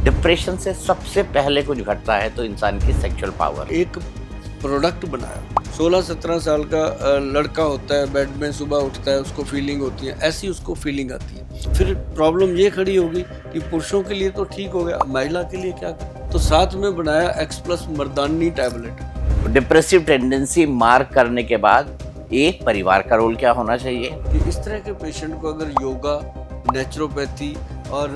Depression से सबसे पहले कुछ घटता है तो इंसान की सेक्सुअल पावर। एक प्रोडक्ट बनाया। 16-17 साल का लड़का होता है, बेड में सुबह उठता है, उसको फीलिंग होती है, ऐसी उसको फीलिंग आती है। फिर प्रॉब्लम ये खड़ी होगी कि पुरुषों के लिए तो ठीक हो गया, महिला के लिए क्या करें? तो साथ में बनाया एक्स प्लस मर्दानी टैबलेट। डिप्रेसिव टेंडेंसी मार्क करने के बाद एक परिवार का रोल क्या होना चाहिए? कि इस तरह के पेशेंट को अगर योगा, नेचुरोपैथी और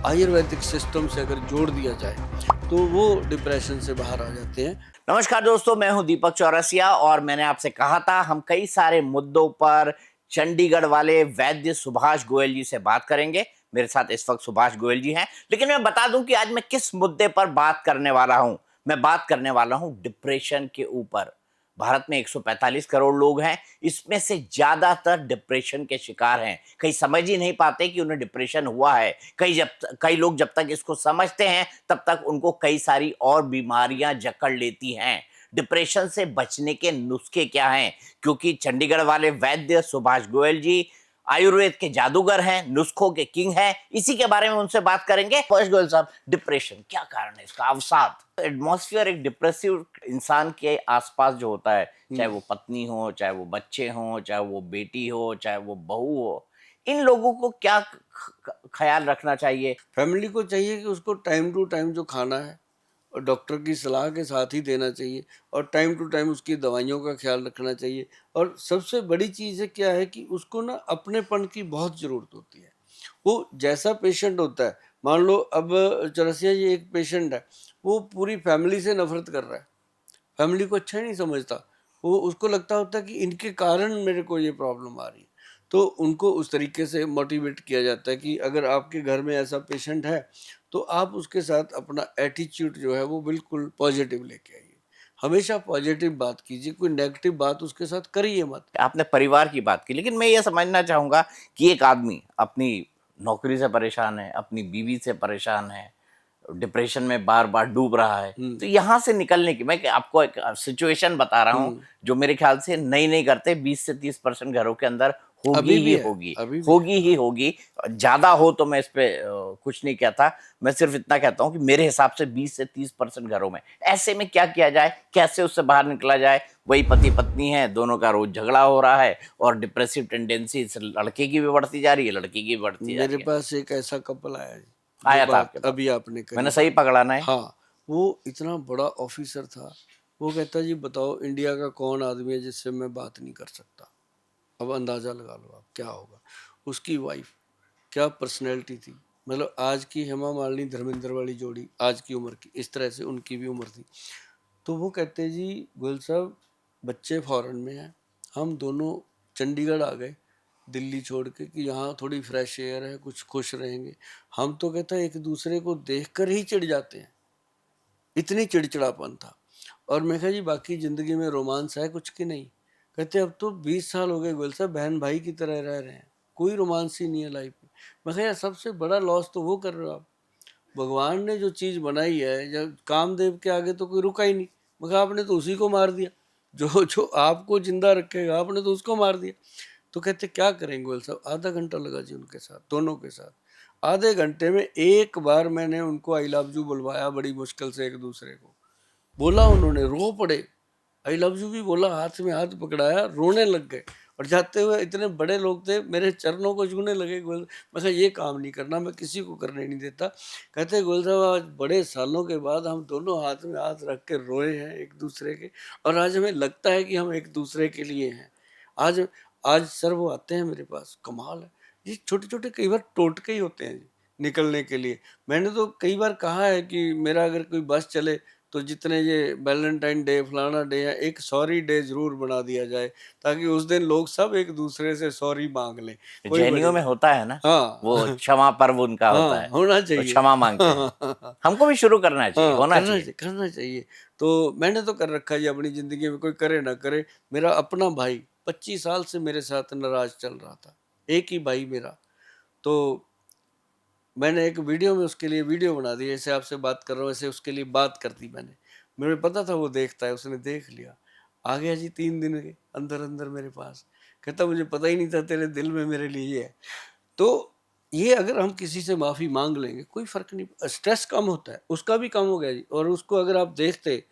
आयुर्वेदिक सिस्टम से अगर जोड़ दिया जाए तो वो डिप्रेशन से बाहर आ जाते हैं। नमस्कार दोस्तों, मैं हूं दीपक चौरसिया और मैंने आपसे कहा था हम कई सारे मुद्दों पर चंडीगढ़ वाले वैद्य सुभाष गोयल जी से बात करेंगे। मेरे साथ इस वक्त सुभाष गोयल जी हैं, लेकिन मैं बता दूं कि आज मैं किस मुद्दे पर बात करने वाला हूं। मैं बात करने वाला हूं डिप्रेशन के ऊपर। भारत में 145 करोड़ लोग हैं, इसमें से ज्यादातर डिप्रेशन के शिकार हैं। कई समझ ही नहीं पाते कि उन्हें डिप्रेशन हुआ है। कई लोग जब तक इसको समझते हैं तब तक उनको कई सारी और बीमारियां जकड़ लेती हैं। डिप्रेशन से बचने के नुस्खे क्या हैं? क्योंकि चंडीगढ़ वाले वैद्य सुभाष गोयल जी आयुर्वेद के जादूगर हैं, नुस्खों के किंग हैं। इसी के बारे में उनसे बात करेंगे। सुभाष गोयल साहब, डिप्रेशन क्या कारण है इसका? अवसाद, एटमॉस्फेयर एक डिप्रेसिव इंसान के आसपास जो होता है, चाहे वो पत्नी हो, चाहे वो बच्चे हो, चाहे वो बेटी हो, चाहे वो बहू हो, इन लोगों को क्या ख्याल रखना चाहिए? फैमिली को चाहिए कि उसको टाइम टू टाइम जो खाना है और डॉक्टर की सलाह के साथ ही देना चाहिए, और टाइम टू टाइम उसकी दवाइयों का ख्याल रखना चाहिए। और सबसे बड़ी चीज़ है क्या है कि उसको ना अपनेपन की बहुत ज़रूरत होती है। वो जैसा पेशेंट होता है, मान लो अब चरसिया जी एक पेशेंट है, वो पूरी फैमिली से नफरत कर रहा है, फैमिली को अच्छा ही नहीं समझता। वो उसको लगता होता है कि इनके कारण मेरे को ये प्रॉब्लम आ रही है। तो उनको उस तरीके से मोटिवेट किया जाता है कि अगर आपके घर में ऐसा पेशेंट है तो आप उसके साथ अपना एटीट्यूड जो है वो बिल्कुल पॉजिटिव लेके आइए। हमेशा पॉजिटिव बात कीजिए, कोई नेगेटिव बात उसके साथ करिए मत। आपने परिवार की बात की, लेकिन मैं ये समझना चाहूंगा कि एक आदमी अपनी नौकरी से परेशान है, अपनी बीवी से परेशान है, डिप्रेशन में बार बार डूब रहा है, तो यहाँ से निकलने की मैं आपको एक सिचुएशन बता रहा हूँ जो मेरे ख्याल से नहीं नहीं करते 20 से 30% घरों के अंदर होगी अभी ही भी है, होगी। अभी भी है। होगी ही होगी। ज्यादा हो तो मैं इस पे कुछ नहीं कहता। मैं सिर्फ इतना कहता हूँ कि मेरे हिसाब से 20 से 30% घरों में। ऐसे में क्या किया जाए, कैसे उससे बाहर निकला जाए? वही पति पत्नी है, दोनों का रोज झगड़ा हो रहा है और डिप्रेसिव टेंडेंसी इस लड़के की भी बढ़ती जा रही है, लड़की की भी बढ़ती जा मेरे रही है। पास एक ऐसा कपल आया जी, जो आया था बात आपके पास? अभी आपने करी मैंने सही बात। पकड़ा ना है? हाँ, वो इतना बड़ा ऑफिसर था। वो कहता जी बताओ इंडिया का कौन आदमी है जिससे मैं बात नहीं कर सकता। अब अंदाजा लगा लो आप क्या होगा। उसकी वाइफ क्या पर्सनैलिटी थी, मतलब आज की हेमा मालिनी धर्मेंद्र वाली जोड़ी, आज की उम्र की, इस तरह से उनकी भी उम्र थी। तो वो कहते जी गोयल साहब, बच्चे फॉरेन में हैं, हम दोनों चंडीगढ़ आ गए दिल्ली छोड़ के कि यहाँ थोड़ी फ्रेश एयर है, कुछ खुश रहेंगे। हम तो कहता है एक दूसरे को देखकर ही चिढ़ जाते हैं, इतनी चिड़चिड़ापन था। और मैं कहा जी बाकी ज़िंदगी में रोमांस है कुछ कि नहीं? कहते अब तो 20 साल हो गए गोयल साहब, बहन भाई की तरह रह रहे हैं, कोई रोमांस ही नहीं है लाइफ में। मैं कहा यार सबसे बड़ा लॉस तो वो कर रहे हो आप। भगवान ने जो चीज़ बनाई है, जब कामदेव के आगे तो कोई रुका ही नहीं। मैं कहा आपने तो उसी को मार दिया, जो जो आपको जिंदा रखेगा आपने तो उसको मार दिया। तो कहते क्या करेंगे गोयल साहब? आधा घंटा लगा जी उनके साथ, दोनों के साथ। आधे घंटे में एक बार मैंने उनको आई लव यू बुलवाया, बड़ी मुश्किल से एक दूसरे को बोला, उन्होंने रो पड़े। आई लव यू भी बोला, हाथ में हाथ पकड़ाया, रोने लग गए। और जाते हुए इतने बड़े लोग थे, मेरे चरणों को छूने लगे। गोल मैं कहा ये काम नहीं करना, मैं किसी को करने नहीं देता। कहते गोल साहब आज बड़े सालों के बाद हम दोनों हाथ में हाथ रख के रोए हैं एक दूसरे के, और आज हमें लगता है कि हम एक दूसरे के लिए हैं। आज आज सर वो आते हैं मेरे पास, कमाल है ये छोटे छोटे कई बार टोटके ही होते हैं जी, निकलने के लिए। मैंने तो कई बार कहा है कि मेरा अगर कोई बस चले तो जितने ये वैलेंटाइन डे फलाना डे है, एक सॉरी डे जरूर बना दिया जाए, ताकि उस दिन लोग सब एक दूसरे से सॉरी मांग लें। कोई बड़ी जैनियों में होता है ना, हाँ वो क्षमा पर्व उनका होता हाँ है, होना वो चाहिए। क्षमा मांगते हैं। हमको भी शुरू करना चाहिए, हाँ होना करना चाहिए। चाहिए, करना चाहिए। तो मैंने तो कर रखा है जी अपनी जिंदगी में, कोई करे ना करे। मेरा अपना भाई 25 साल से मेरे साथ नाराज चल रहा था, एक ही भाई मेरा। तो मैंने एक वीडियो में उसके लिए वीडियो बना दी, जैसे आपसे बात कर रहा हूँ ऐसे उसके लिए बात कर दी मैंने। मुझे पता था वो देखता है, उसने देख लिया। आ गया जी 3 दिन के अंदर अंदर मेरे पास। कहता मुझे पता ही नहीं था तेरे दिल में मेरे लिए ये है। तो ये अगर हम किसी से माफ़ी माँग लेंगे, कोई फ़र्क नहीं, स्ट्रेस कम होता है, उसका भी कम हो गया जी। और उसको अगर आप देखते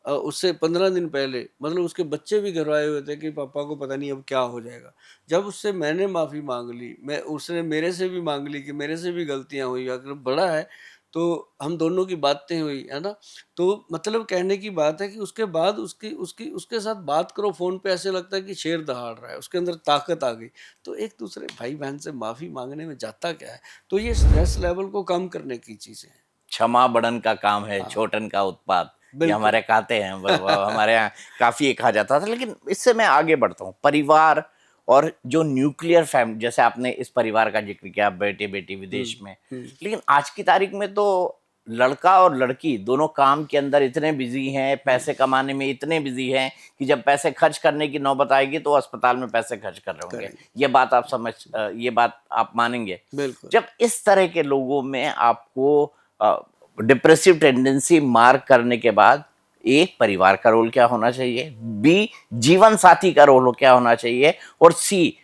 उससे 15 दिन पहले मतलब उसके बच्चे भी घबराए हुए थे कि पापा को पता नहीं अब क्या हो जाएगा। जब उससे मैंने माफ़ी माँग ली, उसने मेरे से भी माँग ली कि मेरे से भी गलतियाँ हुई, अगर बड़ा है, तो हम दोनों की बातें हुई, है ना? तो मतलब कहने की बात है कि उसके बाद उसकी उसकी उसके साथ बात करो फ़ोन पे, ऐसे लगता है कि शेर दहाड़ रहा है, उसके अंदर ताकत आ गई। तो एक दूसरे भाई-बहन से माफ़ी माँगने में जाता क्या है? तो ये स्ट्रेस लेवल को कम करने की चीज़ें हैं। क्षमा बड़न का काम है, हाँ, छोटन का उत्पात। ये बिल्कुल। हमारे कहते हैं, हमारे यहाँ काफ़ी ये कहा जाता था। लेकिन इससे मैं आगे बढ़ता हूँ, परिवार और जो न्यूक्लियर फैमिली, जैसे आपने इस परिवार का ज़िक्र किया, बेटे-बेटी हुँ, विदेश में। हुँ। लेकिन आज की तारीख में तो लड़का और लड़की दोनों काम के अंदर इतने बिज़ी हैं, हुँ, पैसे कमाने में इतने बिज़ी हैं कि जब पैसे खर्च करने की नौबत आएगी तो अस्पताल में पैसे खर्च कर रहे होंगे। करेक्ट, ये बात आप मानेंगे? बिल्कुल। जब इस तरह के लोगों में आपको डिप्रेसिव टेंडेंसी मार्क करने के बाद, ए परिवार का रोल क्या होना चाहिए, बी जीवन साथी का रोल क्या होना चाहिए, और सी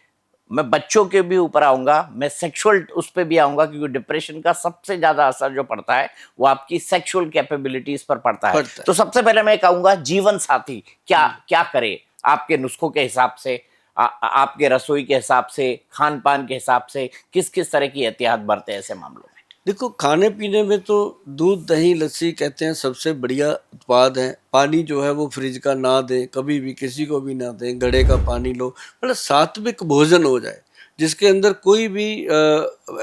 मैं बच्चों के भी ऊपर आऊंगा, मैं सेक्सुअल उस पे भी आऊंगा, क्योंकि डिप्रेशन का सबसे ज्यादा असर जो पड़ता है वो आपकी सेक्सुअल कैपेबिलिटीज पर पड़ता है। पड़ता तो है। सबसे पहले मैं कहूंगा जीवन साथी क्या हुँ। क्या करे, आपके नुस्खों के हिसाब से, आपके रसोई के हिसाब से, खान पान के हिसाब से, किस किस तरह की एहतियात बरते ऐसे मामलों में? देखो, खाने-पीने में तो दूध, दही, लस्सी कहते हैं सबसे बढ़िया उत्पाद है। पानी जो है वो फ्रिज का ना दें, कभी भी किसी को भी ना दें, घड़े का पानी लो। मतलब सात्विक भोजन हो जाए, जिसके अंदर कोई भी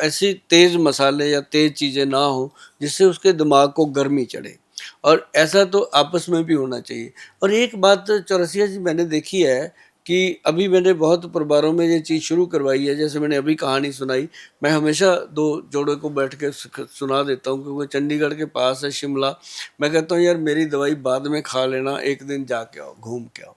ऐसी तेज़ मसाले या तेज़ चीज़ें ना हों, जिससे उसके दिमाग को गर्मी चढ़े। और ऐसा तो आपस में भी होना चाहिए। और एक बात चौरसिया जी मैंने देखी है कि अभी मैंने बहुत परिवारों में ये चीज़ शुरू करवाई है, जैसे मैंने अभी कहानी सुनाई, मैं हमेशा 2 जोड़े को बैठ के सुना देता हूँ क्योंकि चंडीगढ़ के पास है शिमला। मैं कहता हूँ यार मेरी दवाई बाद में खा लेना, एक दिन जाके आओ, घूम के आओ।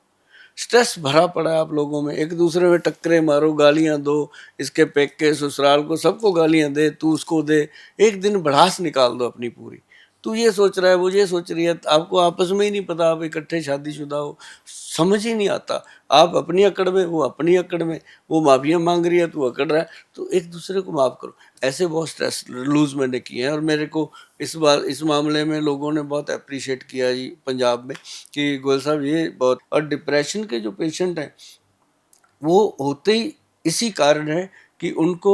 स्ट्रेस भरा पड़ा है आप लोगों में, एक दूसरे में टक्करें मारो, गालियाँ दो, इसके पेके ससुराल को सबको गालियाँ दे, तू उसको दे, एक दिन भड़ास निकाल दो अपनी पूरी। तू ये सोच रहा है, वो ये सोच रही है, आपको आपस में ही नहीं पता, आप इकट्ठे शादीशुदा हो, समझ ही नहीं आता। आप अपनी अकड़ में, वो अपनी अकड़ में, वो माफ़ियाँ माँग रही है, तू अकड़ रहा है, तो एक दूसरे को माफ़ करो। ऐसे बहुत स्ट्रेस लूज़ मैंने किए हैं और मेरे को इस मामले में लोगों ने बहुत एप्रिशिएट किया जी पंजाब में कि गोयल साहब ये बहुत। और डिप्रेशन के जो पेशेंट हैं वो होते ही इसी कारण है कि उनको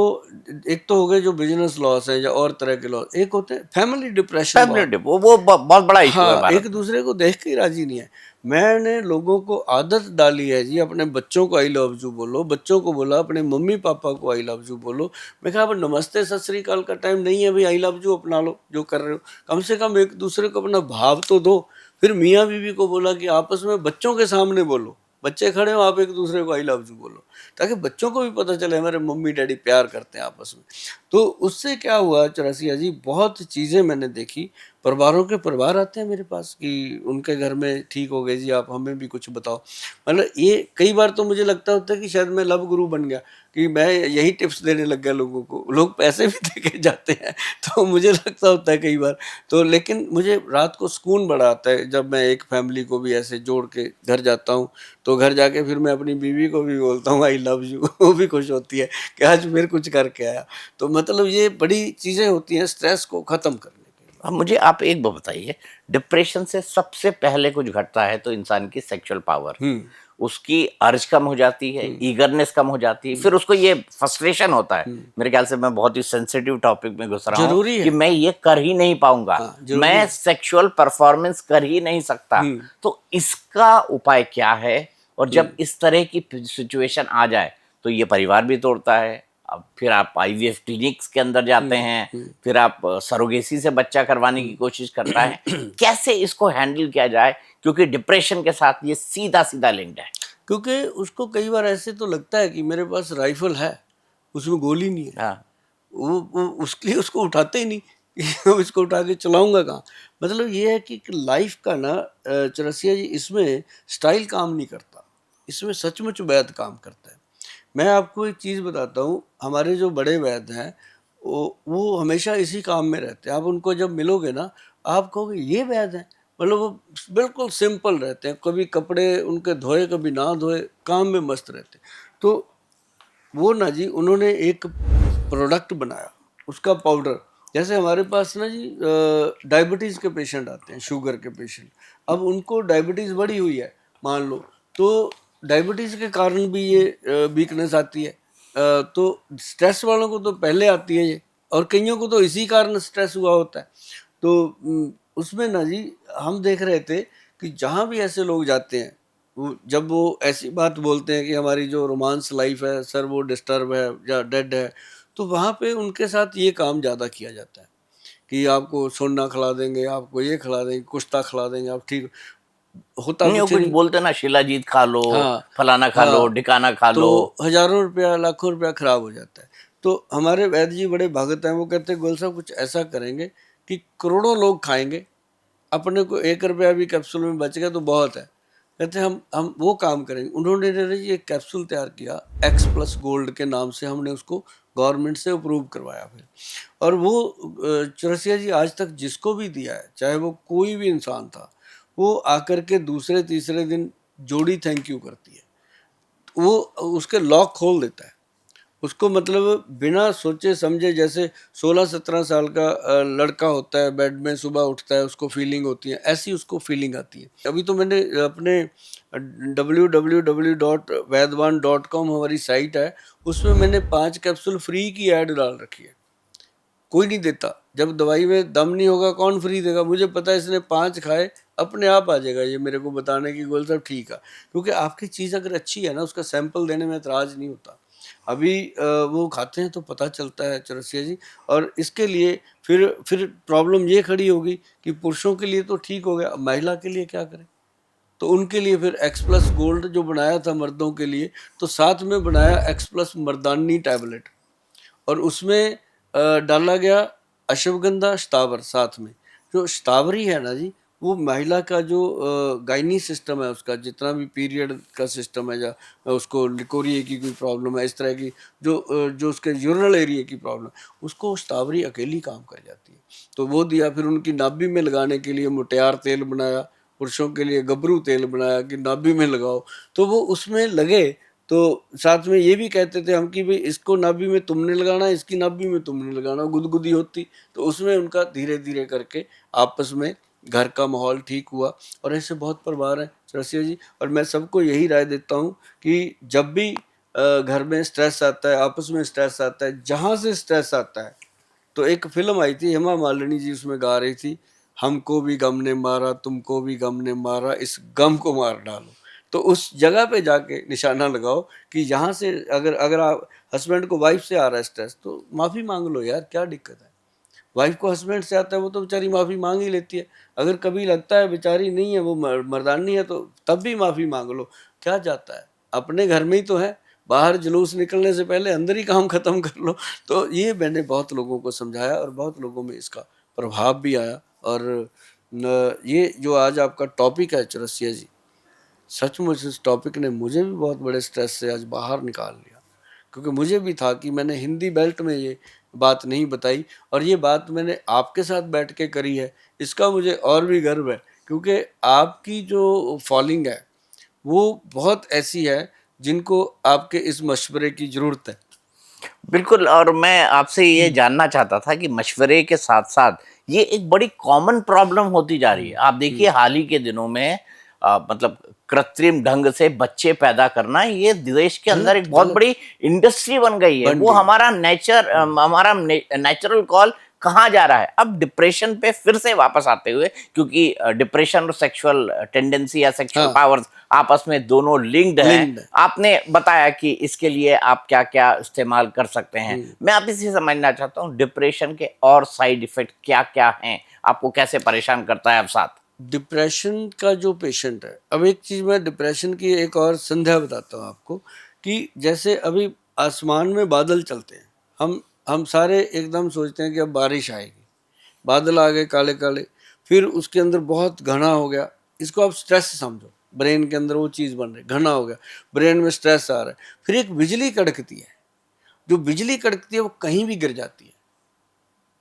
एक तो हो गए जो बिजनेस लॉस है या और तरह के लॉस, एक होते हैं फैमिली डिप्रेशन बहुत। फैमिली वो बहुत बड़ा इशू है हाँ, भारत एक में। दूसरे को देख के ही राजी नहीं है। मैंने लोगों को आदत डाली है जी, अपने बच्चों को आई लव यू बोलो, बच्चों को बोला अपने मम्मी पापा को आई लव यू बोलो। मैं कहा अब नमस्ते सत श्री अकाल का टाइम नहीं है भाई, आई लव यू अपना लो जो कर रहे हो, कम से कम एक दूसरे को अपना भाव तो दो। फिर मियाँ बीवी को बोला कि आपस में बच्चों के सामने बोलो, बच्चे खड़े हो आप एक दूसरे को आई लव यू बोलो, ताकि बच्चों को भी पता चले हमारे मम्मी डैडी प्यार करते हैं आपस में। तो उससे क्या हुआ चौरसिया जी, बहुत चीज़ें मैंने देखी। परिवारों के परिवार आते हैं मेरे पास कि उनके घर में ठीक हो गए जी, आप हमें भी कुछ बताओ। मतलब ये कई बार तो मुझे लगता होता है कि शायद मैं लव गुरु बन गया, कि मैं यही टिप्स देने लग गया लोगों को। लोग पैसे भी दे के जाते हैं तो मुझे लगता होता है कई बार। तो लेकिन मुझे रात को सुकून बड़ा आता है जब मैं एक फैमिली को भी ऐसे जोड़ के घर जाता हूँ। तो घर जाके फिर मैं अपनी बीवी को भी बोलता हूँ आई लव यू वो भी खुश होती है कि आज फिर कुछ करके आया। तो मतलब ये बड़ी चीज़ें होती हैं स्ट्रेस को ख़त्म करने के लिए। अब मुझे आप एक बात बताइए, डिप्रेशन से सबसे पहले कुछ घटता है तो इंसान की सेक्सुअल पावर, हुँ, उसकी अर्ज कम हो जाती है, हुँ, ईगरनेस कम हो जाती है, हुँ, फिर उसको ये फ्रस्ट्रेशन होता है। हुँ। मेरे ख्याल से मैं बहुत ही सेंसिटिव टॉपिक में घुस रहा हूँ ज़रूरी कि है। मैं ये कर ही नहीं पाऊंगा, हाँ, ज़रूरी मैं है। सेक्सुअल परफॉर्मेंस कर ही नहीं सकता। हुँ, तो इसका उपाय क्या है? और हुँ, जब इस तरह की सिचुएशन आ जाए तो ये परिवार भी तोड़ता है। अब फिर आप आईवीएफ क्लिनिक्स के अंदर हुँ, जाते हैं, हुँ, फिर आप सरोगेसी से बच्चा करवाने की हुँ। कोशिश करता है। कैसे इसको हैंडल किया जाए, क्योंकि डिप्रेशन के साथ ये सीधा सीधा लिंक्ड है। क्योंकि उसको कई बार ऐसे तो लगता है कि मेरे पास राइफ़ल है, उसमें गोली नहीं है। हाँ। वो उसके लिए उसको उठाते ही नहीं कि अब इसको उठा के चलाऊँगा कहाँ? मतलब ये है कि लाइफ़ का ना चौरसिया जी इसमें स्टाइल काम नहीं करता, इसमें सचमुच वैद काम करता है। मैं आपको एक चीज़ बताता हूँ, हमारे जो बड़े वैद्य हैं, वो हमेशा इसी काम में रहते हैं। आप उनको जब मिलोगे ना, आप कहोगे ये वैद्य हैं? मतलब वो बिल्कुल सिंपल रहते हैं, कभी कपड़े उनके धोए, कभी ना धोए, काम में मस्त रहते हैं। तो वो ना जी उन्होंने एक प्रोडक्ट बनाया, उसका पाउडर। जैसे हमारे पास ना जी डायबिटीज़ के पेशेंट आते हैं, शुगर के पेशेंट, अब उनको डायबिटीज़ बढ़ी हुई है मान लो, तो डायबिटीज़ के कारण भी ये वीकनेस आती है। तो स्ट्रेस वालों को तो पहले आती है ये, और कईयों को तो इसी कारण स्ट्रेस हुआ होता है। तो उसमें ना जी हम देख रहे थे कि जहाँ भी ऐसे लोग जाते हैं, जब वो ऐसी बात बोलते हैं कि हमारी जो रोमांस लाइफ है सर वो डिस्टर्ब है या डेड है, तो वहाँ पे उनके साथ ये काम ज़्यादा किया जाता है कि आपको सोना खिला देंगे, आपको ये खिला देंगे, कुश्ता खिला देंगे, आप ठीक। होता नहीं वो कुछ कुछ नहीं। बोलते ना, शिलाजीत खा लो, हाँ, फलाना खा लो, हाँ, ढिकाना खा तो लो। हज़ारों रुपया, लाखों रुपया खराब हो जाता है। तो हमारे वैद्य जी बड़े भगत हैं, वो कहते हैं गोयल साहब कुछ ऐसा करेंगे कि करोड़ों लोग खाएँगे, अपने को 1 रुपया भी कैप्सूल में बच गया तो बहुत है। कहते हैं हम वो काम करेंगे। उन्होंने ने जी एक कैप्सूल तैयार किया, एक्स प्लस गोल्ड के नाम से, हमने उसको गवर्नमेंट से अप्रूव करवाया फिर। और वो चौरसिया जी आज तक जिसको भी दिया है, चाहे वो कोई भी इंसान था, वो आकर के दूसरे तीसरे दिन जोड़ी थैंक यू करती है। वो उसके लॉक खोल देता है उसको, मतलब बिना सोचे समझे। जैसे 16-17 साल का लड़का होता है, बेड में सुबह उठता है, उसको फीलिंग होती है, ऐसी उसको फीलिंग आती है। अभी तो मैंने अपने www.vaidwan.com हमारी साइट है, उसमें मैंने 5 कैप्सूल फ्री की ऐड डाल रखी है। कोई नहीं देता, जब दवाई में दम नहीं होगा कौन फ्री देगा। मुझे पता है इसने 5 खाए, अपने आप आ जाएगा ये मेरे को बताने की गोल साहब ठीक है, क्योंकि आपकी चीज़ अगर अच्छी है ना, उसका सैंपल देने में एतराज़ नहीं होता। अभी वो खाते हैं तो पता चलता है चौरसिया जी। और इसके लिए फिर प्रॉब्लम ये खड़ी होगी कि पुरुषों के लिए तो ठीक हो गया, अब महिला के लिए क्या करें? तो उनके लिए फिर एक्स प्लस गोल्ड जो बनाया था मर्दों के लिए, तो साथ में बनाया एक्स प्लस मर्दानी टैबलेट, और उसमें डाला गया अश्वगंधा शतावर साथ में। जो शतावरी है ना जी, वो महिला का जो गायनी सिस्टम है, उसका जितना भी पीरियड का सिस्टम है, या उसको लिकोरिए की कोई प्रॉब्लम है, इस तरह की जो उसके यूरिनल एरिया की प्रॉब्लम, उसको शतावरी अकेली काम कर जाती है। तो वो दिया, फिर उनकी नाभि में लगाने के लिए मुटियार तेल बनाया, पुरुषों के लिए गबरू तेल बनाया कि नाभि में लगाओ। तो वो उसमें लगे, तो साथ में ये भी कहते थे हम कि भाई इसको नाभि में तुमने लगाना, इसकी नाभि में तुमने लगाना, गुदगुदी होती। तो उसमें उनका धीरे धीरे करके आपस में घर का माहौल ठीक हुआ। और ऐसे बहुत परिवार हैं रसिया जी, और मैं सबको यही राय देता हूँ कि जब भी घर में स्ट्रेस आता है, आपस में स्ट्रेस आता है, जहाँ से स्ट्रेस आता है, तो एक फिल्म आई थी, हेमा मालिनी जी उसमें गा रही थी, हमको भी गम ने मारा, तुमको भी गम ने मारा, इस गम को मार डालो। तो उस जगह पे जाके निशाना लगाओ कि यहाँ से अगर अगर आप हस्बैंड को वाइफ से आ रहा है स्ट्रेस, तो माफ़ी मांग लो यार, क्या दिक्कत है। वाइफ को हस्बैंड से आता है, वो तो बेचारी माफ़ी मांग ही लेती है। अगर कभी लगता है बेचारी नहीं है, वो मर्दानी है, तो तब भी माफ़ी मांग लो, क्या जाता है, अपने घर में ही तो है। बाहर जुलूस निकलने से पहले अंदर ही काम खत्म कर लो। तो ये मैंने बहुत लोगों को समझाया, और बहुत लोगों में इसका प्रभाव भी आया। और ये जो आज आपका टॉपिक है चौरसिया जी, सचमुच इस टॉपिक ने मुझे भी बहुत बड़े स्ट्रेस से आज बाहर निकाल लिया, क्योंकि मुझे भी था कि मैंने हिंदी बेल्ट में ये बात नहीं बताई, और ये बात मैंने आपके साथ बैठ के करी है। इसका मुझे और भी गर्व है, क्योंकि आपकी जो फॉलोइंग है वो बहुत ऐसी है जिनको आपके इस मशवरे की ज़रूरत है। बिल्कुल, और मैं आपसे ये जानना चाहता था कि मशवरे के साथ-साथ ये एक बड़ी कॉमन प्रॉब्लम होती जा रही है। आप देखिए हाल ही के दिनों में मतलब कृत्रिम ढंग से बच्चे पैदा करना, ये देश के अंदर गलत, एक बहुत गलत बड़ी इंडस्ट्री बन गई है। बन वो गई। हमारा हमारा नेचुरल कॉल कहाँ जा रहा है? अब डिप्रेशन पे फिर से वापस आते हुए, क्योंकि डिप्रेशन और सेक्सुअल टेंडेंसी या सेक्सुअल हाँ, पावर्स आपस में दोनों लिंक्ड हैं। लिंक्ड है। आपने बताया कि इसके लिए आप क्या-क्या इस्तेमाल कर सकते हैं। हुँ। मैं आप से समझना चाहता हूँ डिप्रेशन के और साइड इफ़ेक्ट क्या-क्या हैं? आपको कैसे परेशान करता है अब साथ? डिप्रेशन का जो पेशेंट है, अब एक चीज़ मैं डिप्रेशन की एक और संध्या बताता हूँ आपको, कि जैसे अभी आसमान में बादल चलते हैं, हम सारे एकदम सोचते हैं कि अब बारिश आएगी, बादल आ गए काले काले, फिर उसके अंदर बहुत घना हो गया, इसको आप स्ट्रेस समझो, ब्रेन के अंदर वो चीज़ बन रही, घना हो गया, ब्रेन में स्ट्रेस आ रहा है, फिर एक बिजली कड़कती है, जो बिजली कड़कती है वो कहीं भी गिर जाती है,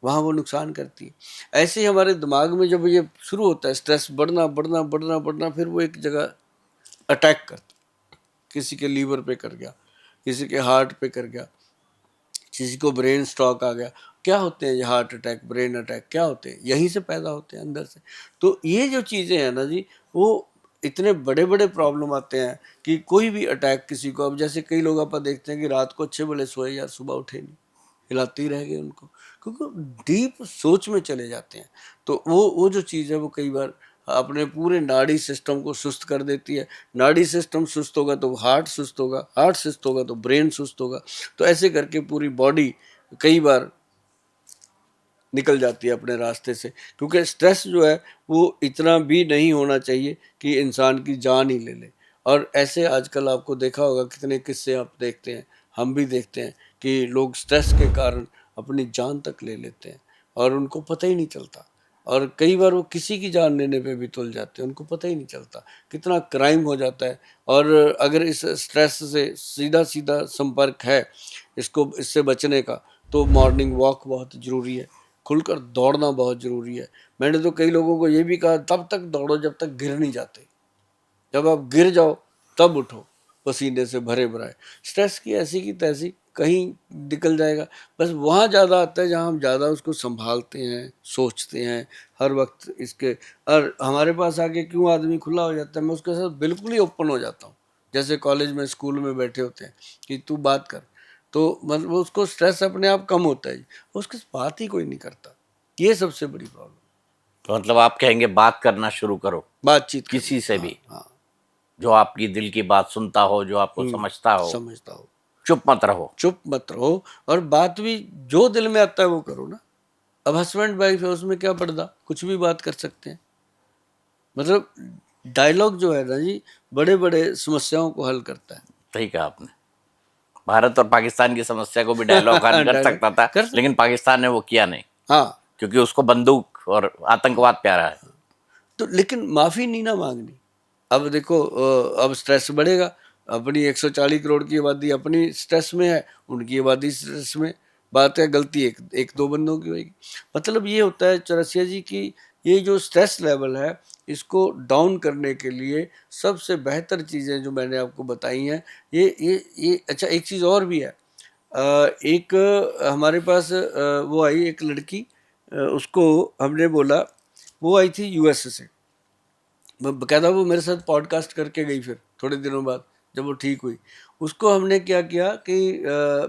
वहाँ वो नुकसान करती है। ऐसे ही हमारे दिमाग में जब ये शुरू होता है स्ट्रेस बढ़ना बढ़ना बढ़ना बढ़ना, फिर वो एक जगह अटैक करता है, किसी के लीवर पे कर गया, किसी के हार्ट पे कर गया, किसी को ब्रेन स्ट्रोक आ गया, क्या होते हैं ये हार्ट अटैक, ब्रेन अटैक क्या होते हैं, यहीं से पैदा होते हैं अंदर से। तो ये जो चीज़ें हैं ना जी, वो इतने बड़े बड़े प्रॉब्लम आते हैं कि कोई भी अटैक किसी को, अब जैसे कई लोग आप देखते हैं कि रात को अच्छे भले सोए यार, सुबह उठे नहीं, हिलाते ही रह गए उनको, क्योंकि डीप सोच में चले जाते हैं। तो वो जो चीज़ है वो कई बार अपने पूरे नाड़ी सिस्टम को सुस्त कर देती है। नाड़ी सिस्टम सुस्त होगा तो हार्ट सुस्त होगा, हार्ट सुस्त होगा तो ब्रेन सुस्त होगा। तो ऐसे करके पूरी बॉडी कई बार निकल जाती है अपने रास्ते से, क्योंकि स्ट्रेस जो है वो इतना भी नहीं होना चाहिए कि इंसान की जान ही ले ले। और ऐसे आजकल आपको देखा होगा कितने किस्से आप देखते हैं, हम भी देखते हैं कि लोग स्ट्रेस के कारण अपनी जान तक ले लेते हैं और उनको पता ही नहीं चलता। और कई बार वो किसी की जान लेने पे भी तुल जाते हैं, उनको पता ही नहीं चलता, कितना क्राइम हो जाता है। और अगर इस स्ट्रेस से सीधा सीधा संपर्क है इसको, इससे बचने का, तो मॉर्निंग वॉक बहुत ज़रूरी है, खुलकर दौड़ना बहुत ज़रूरी है। मैंने तो कई लोगों को ये भी कहा तब तक दौड़ो जब तक गिर नहीं जाते, जब आप गिर जाओ तब उठो पसीने से भरे भराए। स्ट्रेस की ऐसी की तैसी कहीं निकल जाएगा, बस वहाँ ज़्यादा आता है जहाँ हम ज़्यादा उसको संभालते हैं, सोचते हैं हर वक्त इसके। और हमारे पास आके क्यों आदमी खुला हो जाता है, मैं उसके साथ बिल्कुल ही ओपन हो जाता हूँ। जैसे कॉलेज में स्कूल में बैठे होते हैं कि तू बात कर, तो मतलब उसको स्ट्रेस अपने आप कम होता है, उसके साथ बात ही कोई नहीं करता। ये सबसे बड़ी प्रॉब्लम, तो मतलब आप कहेंगे बात करना शुरू करो बातचीत किसी करना। से हाँ भी, हाँ। जो आपकी दिल की बात सुनता हो, जो आपको समझता हो। समझता हो, चुप मत रहो। चुप मत रहो, और बात भी जो दिल में आता है वो करो ना। अब हस्बैंड वाइफ है, उसमें क्या पर्दा, कुछ भी बात कर सकते हैं। मतलब डायलॉग जो है ना जी, बड़े बड़े समस्याओं को हल करता है। सही कहा आपने। भारत और पाकिस्तान की समस्या को भी डायलॉग हल कर डायलॉग सकता था, कर सकते। लेकिन पाकिस्तान ने वो किया नहीं, हाँ। क्योंकि उसको बंदूक और आतंकवाद प्यारा है। तो लेकिन माफी नहीं ना मांगनी। अब देखो अब स्ट्रेस बढ़ेगा, अपनी 140 करोड़ की आबादी अपनी स्ट्रेस में है, उनकी आबादी स्ट्रेस में। बात है गलती एक एक दो बंदों की होगी। मतलब ये होता है चौरसिया जी की, ये जो स्ट्रेस लेवल है इसको डाउन करने के लिए सबसे बेहतर चीज़ें जो मैंने आपको बताई हैं, ये अच्छा एक चीज़ और भी है। एक हमारे पास वो आई एक लड़की, उसको हमने बोला, वो आई थी यूएस से, बकायदा वो मेरे साथ पॉडकास्ट करके गई। फिर थोड़े दिनों बाद जब वो ठीक हुई, उसको हमने क्या किया कि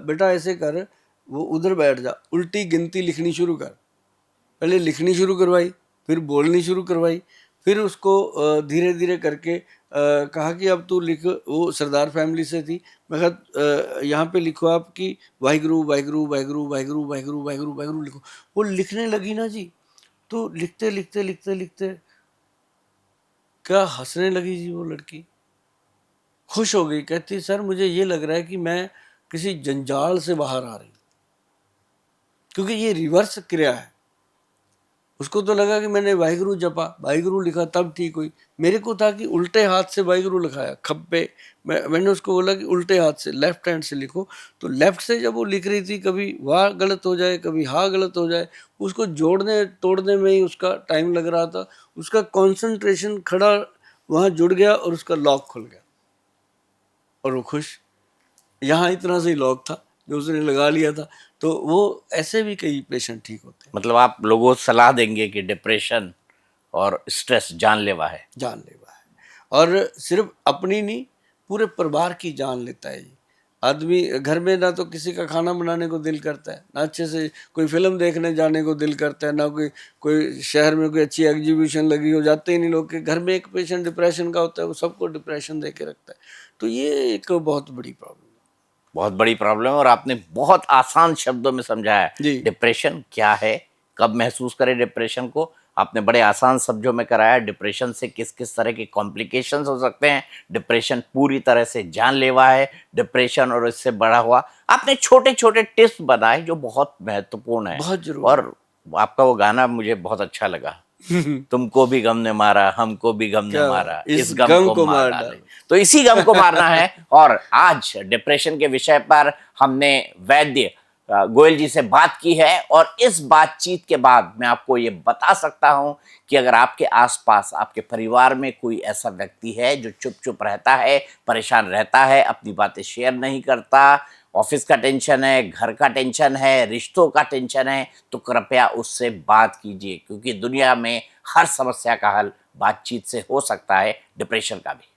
बेटा ऐसे कर, वो उधर बैठ जा, उल्टी गिनती लिखनी शुरू कर। पहले लिखनी शुरू करवाई, फिर बोलनी शुरू करवाई, फिर उसको धीरे धीरे करके कहा कि अब तू लिख। वो सरदार फैमिली से थी। मैं कहा यहाँ पे लिखो आप कि वाहिगुरु वाहिगुरु वाहिगुरु वाहिगुरु वाहिगुरु वाहिगुरु वाहिगुरु लिखो। वो लिखने लगी ना जी, तो लिखते लिखते लिखते लिखते क्या हंसने लगी जी वो लड़की, खुश हो गई। कहती सर मुझे ये लग रहा है कि मैं किसी जंजाल से बाहर आ रही हूँ, क्योंकि ये रिवर्स क्रिया है। उसको तो लगा कि मैंने वाहिगुरु जपा, वाहिगुरु लिखा तब ठीक हुई। मेरे को था कि उल्टे हाथ से वाहिगुरु लिखाया खब्बे। मैंने उसको बोला कि उल्टे हाथ से, लेफ्ट हैंड से लिखो। तो लेफ्ट से जब वो लिख रही थी, कभी वाह गलत हो जाए, कभी हा गलत हो जाए, उसको जोड़ने तोड़ने में ही उसका टाइम लग रहा था। उसका कंसंट्रेशन खड़ा वहाँ जुड़ गया और उसका लॉक खुल गया और वो खुश। यहाँ इतना सही लॉक था जो उसने लगा लिया था। तो वो ऐसे भी कई पेशेंट ठीक होते हैं। मतलब आप लोगों को सलाह देंगे कि डिप्रेशन और स्ट्रेस जानलेवा है। जानलेवा है, और सिर्फ अपनी नहीं, पूरे परिवार की जान लेता है ये। आदमी घर में ना तो किसी का खाना बनाने को दिल करता है, ना अच्छे से कोई फिल्म देखने जाने को दिल करता है, ना कोई कोई शहर में कोई अच्छी एग्जीबिशन लगी हो, जाते ही नहीं लोग। के घर में एक पेशेंट डिप्रेशन का होता है, वो सबको डिप्रेशन दे के रखता है। तो ये एक बहुत बड़ी प्रॉब्लम बहुत बड़ी प्रॉब्लम है, और आपने बहुत आसान शब्दों में समझाया जी। डिप्रेशन क्या है, कब महसूस करें डिप्रेशन को। आपने बड़े आसान शब्दों में कराया डिप्रेशन से किस किस तरह के कॉम्प्लिकेशंस हो सकते हैं, डिप्रेशन पूरी तरह से जानलेवा है, डिप्रेशन और इससे बड़ा हुआ आपने छोटे छोटे टिप्स बताए जो बहुत महत्वपूर्ण है। बहुत जरूरी और आपका वो गाना मुझे बहुत अच्छा लगा, है। तुमको भी गम ने मारा हमको भी गम ने क्या बात, मारा, इस इस गम गम को को मार मार डाले। डालो। तो इसी गम को मारना है। और आज डिप्रेशन के विषय पर हमने वैद्य गोयल जी से बात की है, और इस बातचीत के बाद मैं आपको ये बता सकता हूं कि अगर आपके आसपास आपके परिवार में कोई ऐसा व्यक्ति है जो चुप चुप रहता है, परेशान रहता है, अपनी बातें शेयर नहीं करता, ऑफिस का टेंशन है, घर का टेंशन है, रिश्तों का टेंशन है, तो कृपया उससे बात कीजिए, क्योंकि दुनिया में हर समस्या का हल बातचीत से हो सकता है, डिप्रेशन का भी।